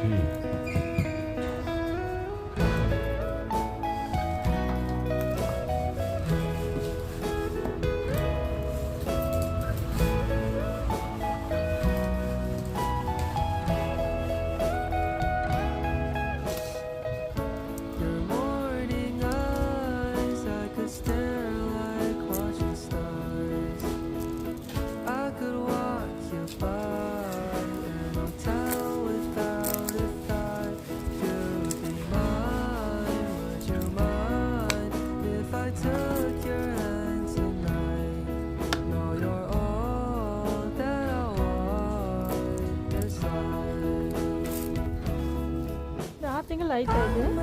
음. Your morning eyes, I could stare like watching stars. I could walk you by an hotel without a thought. You'd be mine, would you mind if I took your hand tonight? No, you're all that I want this life. Ne yaptın ki light aydın?